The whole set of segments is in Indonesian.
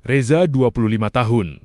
Reza 25 tahun.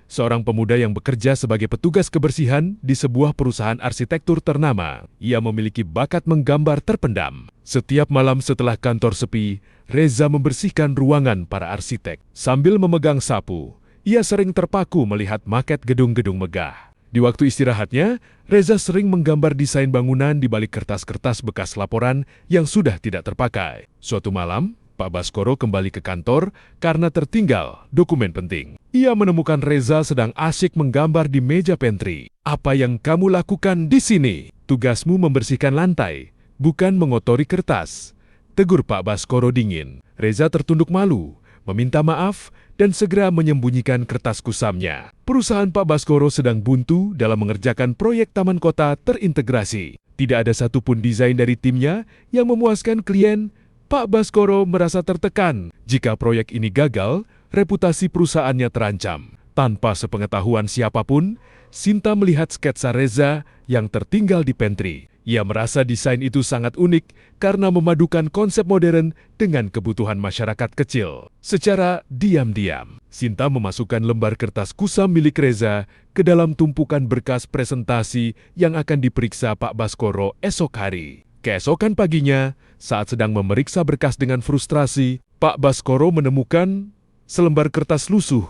Seorang pemuda yang bekerja sebagai petugas kebersihan di sebuah perusahaan arsitektur ternama. Ia memiliki bakat menggambar terpendam. Setiap malam setelah kantor sepi, Reza membersihkan ruangan para arsitek. Sambil memegang sapu, ia sering terpaku melihat maket gedung-gedung megah. Di waktu istirahatnya, Reza sering menggambar desain bangunan di balik kertas-kertas bekas laporan yang sudah tidak terpakai. Suatu malam, Pak Baskoro kembali ke kantor karena tertinggal dokumen penting. Ia menemukan Reza sedang asyik menggambar di meja pantry. "Apa yang kamu lakukan di sini? Tugasmu membersihkan lantai, bukan mengotori kertas," tegur Pak Baskoro dingin. Reza tertunduk malu, meminta maaf, dan segera menyembunyikan kertas kusamnya. Perusahaan Pak Baskoro sedang buntu dalam mengerjakan proyek taman kota terintegrasi. Tidak ada satupun desain dari timnya yang memuaskan klien. Pak Baskoro merasa tertekan. Jika proyek ini gagal, reputasi perusahaannya terancam. Tanpa sepengetahuan siapapun, Sinta melihat sketsa Reza yang tertinggal di pantry. Ia merasa desain itu sangat unik karena memadukan konsep modern dengan kebutuhan masyarakat kecil. Secara diam-diam, Sinta memasukkan lembar kertas kusam milik Reza ke dalam tumpukan berkas presentasi yang akan diperiksa Pak Baskoro esok hari. Keesokan paginya, saat sedang memeriksa berkas dengan frustrasi, Pak Baskoro menemukan selembar kertas lusuh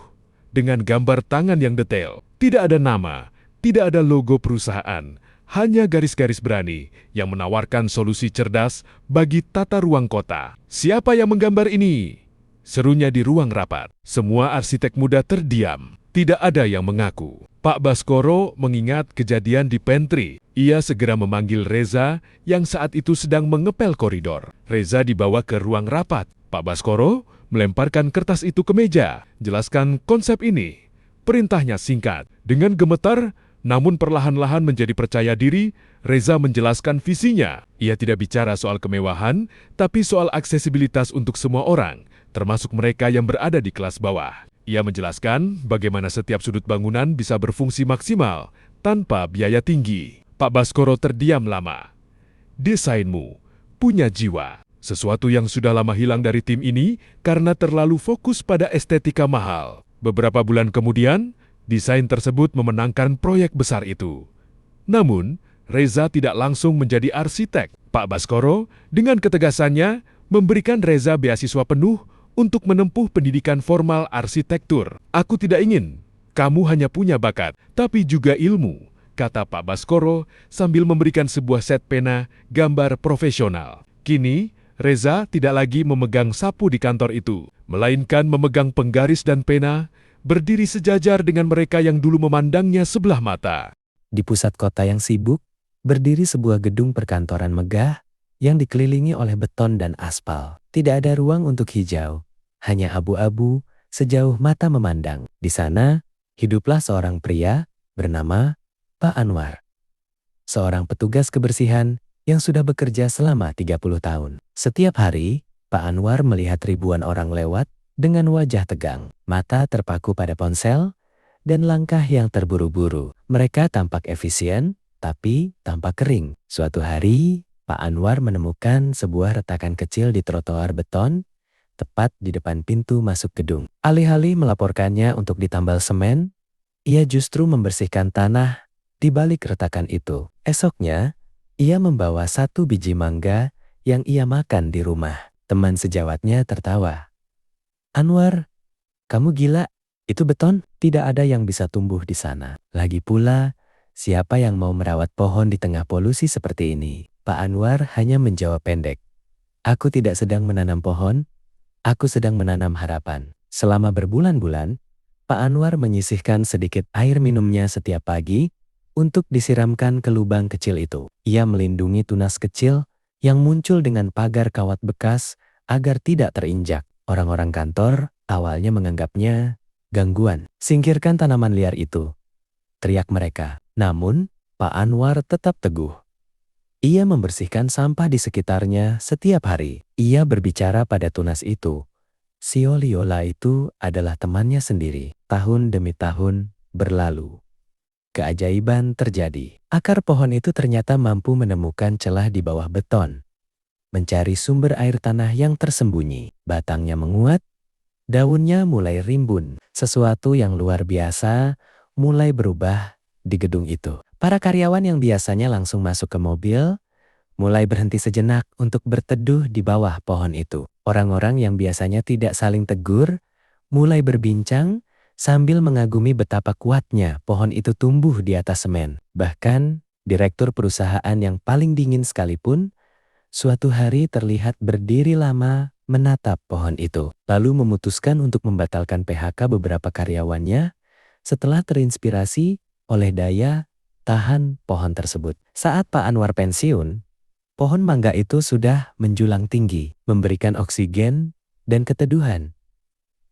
dengan gambar tangan yang detail. Tidak ada nama, tidak ada logo perusahaan, hanya garis-garis berani yang menawarkan solusi cerdas bagi tata ruang kota. "Siapa yang menggambar ini?" serunya di ruang rapat. Semua arsitek muda terdiam. Tidak ada yang mengaku. Pak Baskoro mengingat kejadian di pantry. Ia segera memanggil Reza yang saat itu sedang mengepel koridor. Reza dibawa ke ruang rapat. Pak Baskoro melemparkan kertas itu ke meja. "Jelaskan konsep ini." Perintahnya singkat. Dengan gemetar, namun perlahan-lahan menjadi percaya diri, Reza menjelaskan visinya. Ia tidak bicara soal kemewahan, tapi soal aksesibilitas untuk semua orang, termasuk mereka yang berada di kelas bawah. Ia menjelaskan bagaimana setiap sudut bangunan bisa berfungsi maksimal tanpa biaya tinggi. Pak Baskoro terdiam lama. "Desainmu punya jiwa." Sesuatu yang sudah lama hilang dari tim ini karena terlalu fokus pada estetika mahal. Beberapa bulan kemudian, desain tersebut memenangkan proyek besar itu. Namun, Reza tidak langsung menjadi arsitek. Pak Baskoro dengan ketegasannya memberikan Reza beasiswa penuh untuk menempuh pendidikan formal arsitektur. "Aku tidak ingin kamu hanya punya bakat, tapi juga ilmu," kata Pak Baskoro sambil memberikan sebuah set pena gambar profesional. Kini, Reza tidak lagi memegang sapu di kantor itu, melainkan memegang penggaris dan pena, berdiri sejajar dengan mereka yang dulu memandangnya sebelah mata. Di pusat kota yang sibuk, berdiri sebuah gedung perkantoran megah yang dikelilingi oleh beton dan aspal. Tidak ada ruang untuk hijau, hanya abu-abu sejauh mata memandang. Di sana, hiduplah seorang pria bernama Pak Anwar. Seorang petugas kebersihan yang sudah bekerja selama 30 tahun. Setiap hari, Pak Anwar melihat ribuan orang lewat dengan wajah tegang, mata terpaku pada ponsel, dan langkah yang terburu-buru. Mereka tampak efisien, tapi tampak kering. Suatu hari, Pak Anwar menemukan sebuah retakan kecil di trotoar beton, tepat di depan pintu masuk gedung. Alih-alih melaporkannya untuk ditambal semen, ia justru membersihkan tanah di balik retakan itu. Esoknya, ia membawa 1 biji mangga yang ia makan di rumah. Teman sejawatnya tertawa. "Anwar, kamu gila? Itu beton, tidak ada yang bisa tumbuh di sana. Lagi pula, siapa yang mau merawat pohon di tengah polusi seperti ini?" Pak Anwar hanya menjawab pendek. "Aku tidak sedang menanam pohon, aku sedang menanam harapan." Selama berbulan-bulan, Pak Anwar menyisihkan sedikit air minumnya setiap pagi untuk disiramkan ke lubang kecil itu. Ia melindungi tunas kecil yang muncul dengan pagar kawat bekas agar tidak terinjak. Orang-orang kantor awalnya menganggapnya gangguan. "Singkirkan tanaman liar itu," teriak mereka. Namun, Pak Anwar tetap teguh. Ia membersihkan sampah di sekitarnya setiap hari. Ia berbicara pada tunas itu. Sioliola itu adalah temannya sendiri. Tahun demi tahun berlalu. Keajaiban terjadi. Akar pohon itu ternyata mampu menemukan celah di bawah beton, mencari sumber air tanah yang tersembunyi. Batangnya menguat, Daunnya mulai rimbun. Sesuatu yang luar biasa mulai berubah di gedung itu. Para karyawan yang biasanya langsung masuk ke mobil, mulai berhenti sejenak untuk berteduh di bawah pohon itu. Orang-orang yang biasanya tidak saling tegur, mulai berbincang sambil mengagumi betapa kuatnya pohon itu tumbuh di atas semen. Bahkan, direktur perusahaan yang paling dingin sekalipun, suatu hari terlihat berdiri lama menatap pohon itu, lalu memutuskan untuk membatalkan PHK beberapa karyawannya setelah terinspirasi oleh daya tahan pohon tersebut. Saat Pak Anwar pensiun, pohon mangga itu sudah menjulang tinggi, memberikan oksigen dan keteduhan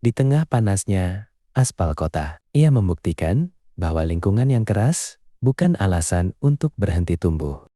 di tengah panasnya aspal kota. Ia membuktikan bahwa lingkungan yang keras bukan alasan untuk berhenti tumbuh.